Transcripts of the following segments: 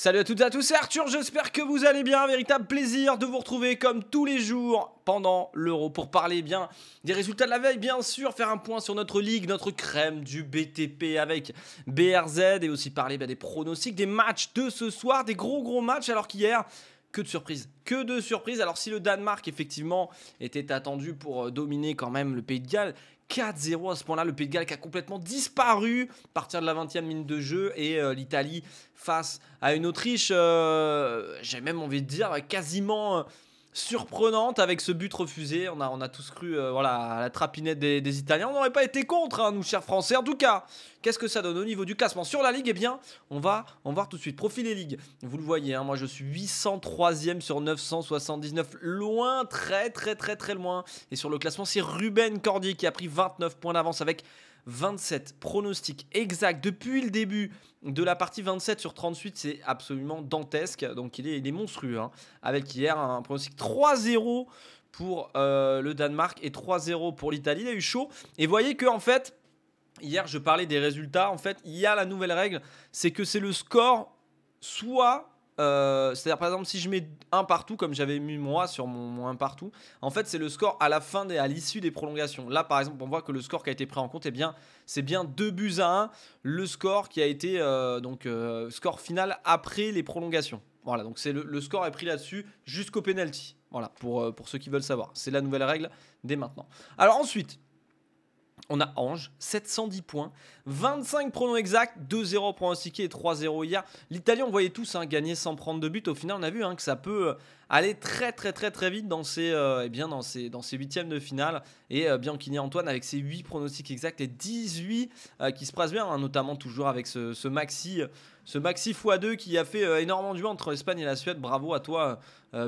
Salut à toutes et à tous, c'est Arthur, j'espère que vous allez bien. Un véritable plaisir de vous retrouver comme tous les jours pendant l'Euro pour parler bien des résultats de la veille, bien sûr, faire un point sur notre ligue, notre crème du BTP avec BRZ et aussi parler des pronostics, des matchs de ce soir, des gros matchs alors qu'hier... Que de surprises. Alors si le Danemark effectivement était attendu pour dominer quand même le Pays de Galles, 4-0 à ce point-là, le Pays de Galles qui a complètement disparu à partir de la 20e minute de jeu et l'Italie face à une Autriche, j'ai même envie de dire quasiment surprenante avec ce but refusé. On a tous cru à la trapinette des Italiens. On n'aurait pas été contre, nous chers Français. En tout cas, qu'est-ce que ça donne au niveau du classement sur la Ligue? Eh bien, on va voir tout de suite. Profil des ligues, vous le voyez, moi je suis 803e sur 979, loin, très loin. Et sur le classement, c'est Ruben Cordier qui a pris 29 points d'avance avec 27 pronostics exacts depuis le début de la partie. 27 sur 38, c'est absolument dantesque. Donc il est monstrueux, avec hier un pronostic 3-0 pour le Danemark et 3-0 pour l'Italie. Il a eu chaud. Et voyez que en fait, hier je parlais des résultats. En fait, il y a la nouvelle règle, c'est que c'est le score soit... c'est-à-dire par exemple si je mets un partout comme j'avais mis moi sur mon 1 partout, en fait c'est le score à la fin à l'issue des prolongations. Là par exemple on voit que le score qui a été pris en compte, c'est bien 2-1 le score qui a été score final après les prolongations. Voilà, donc c'est le score est pris là-dessus jusqu'au penalty. Voilà, pour ceux qui veulent savoir, c'est la nouvelle règle dès maintenant. Alors ensuite on a Ange, 710 points, 25 pronos exacts, 2-0 pronostiqués et 3-0 hier. L'Italie, on voyait tous gagner sans prendre de but. Au final, on a vu que ça peut aller très vite dans ces huitièmes de finale. Et Bianchini Antoine avec ses 8 pronostics exacts et 18 qui se passent bien, notamment toujours avec ce Maxi x2 qui a fait énormément du bien entre l'Espagne et la Suède. Bravo à toi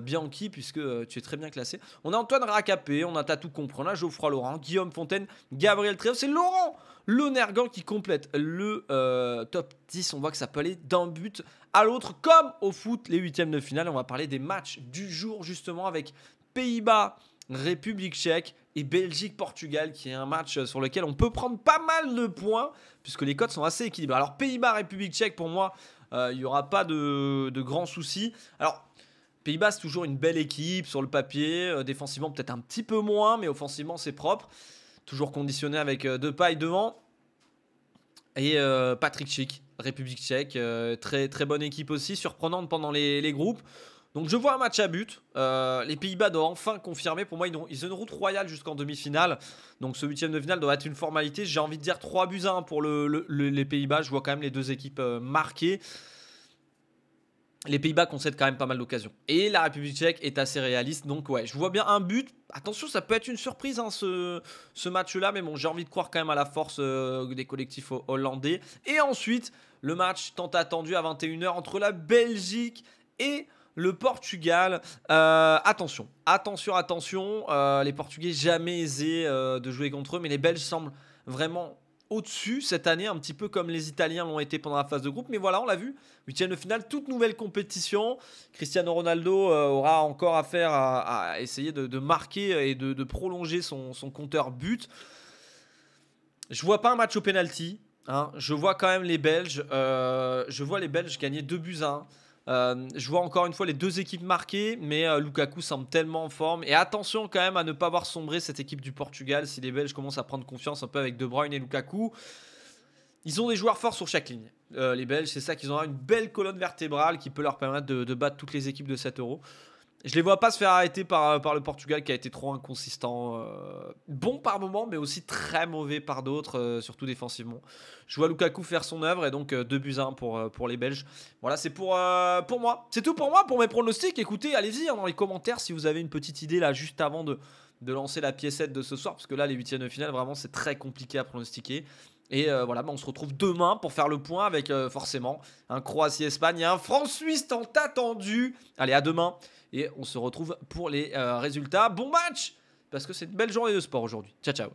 Bianchi, puisque tu es très bien classé. On a Antoine Racapé, on a tout compris, on a Geoffroy Laurent, Guillaume Fontaine, Gabriel Tréau, c'est Laurent Lonergan qui complète le top 10. On voit que ça peut aller d'un but à l'autre comme au foot, les huitièmes de finale. On va parler des matchs du jour justement avec Pays-Bas, République tchèque et Belgique-Portugal, qui est un match sur lequel on peut prendre pas mal de points puisque les cotes sont assez équilibrées. Alors Pays-Bas, République tchèque, pour moi, il n'y aura pas de grands soucis. Alors Pays-Bas, c'est toujours une belle équipe sur le papier, défensivement peut-être un petit peu moins, mais offensivement c'est propre. Toujours conditionné avec Depay devant. Et Patrick Schick, République tchèque, très bonne équipe aussi, surprenante pendant les groupes. Donc je vois un match à but. Les Pays-Bas doivent enfin confirmer. Pour moi, ils ont une route royale jusqu'en demi-finale. Donc ce huitième de finale doit être une formalité. J'ai envie de dire 3-1 pour les Pays-Bas. Je vois quand même les deux équipes marquées. Les Pays-Bas concèdent quand même pas mal d'occasions. Et la République tchèque est assez réaliste. Donc ouais, je vois bien un but. Attention, ça peut être une surprise ce match-là. Mais bon, j'ai envie de croire quand même à la force des collectifs hollandais. Et ensuite, le match tant attendu à 21h entre la Belgique et le Portugal. Attention. Les Portugais jamais aisés de jouer contre eux. Mais les Belges semblent vraiment au-dessus cette année, un petit peu comme les Italiens l'ont été pendant la phase de groupe. Mais voilà, on l'a vu, huitième de finale, toute nouvelle compétition. Cristiano Ronaldo aura encore affaire à essayer de marquer et de prolonger son compteur but. Je vois pas un match au penalty. Je vois quand même les Belges. Je vois les Belges gagner 2-1. Je vois encore une fois les deux équipes marquées, mais Lukaku semble tellement en forme. Et attention quand même à ne pas voir sombrer cette équipe du Portugal si les Belges commencent à prendre confiance un peu avec De Bruyne et Lukaku. Ils ont des joueurs forts sur chaque ligne. Les Belges, c'est ça qu'ils ont une belle colonne vertébrale qui peut leur permettre de battre toutes les équipes de cet Euro. Je les vois pas se faire arrêter par le Portugal qui a été trop inconsistant. Bon par moments, mais aussi très mauvais par d'autres, surtout défensivement. Je vois Lukaku faire son œuvre et donc 2-1 pour les Belges. Voilà, c'est pour moi. C'est tout pour moi, pour mes pronostics. Écoutez, allez-y dans les commentaires si vous avez une petite idée là juste avant de lancer la piécette de ce soir. Parce que là, les huitièmes de finale, vraiment, c'est très compliqué à pronostiquer. Et on se retrouve demain pour faire le point avec forcément un Croatie-Espagne et un France-Suisse tant attendu. Allez, à demain. Et on se retrouve pour les résultats. Bon match, parce que c'est une belle journée de sport aujourd'hui. Ciao, ciao.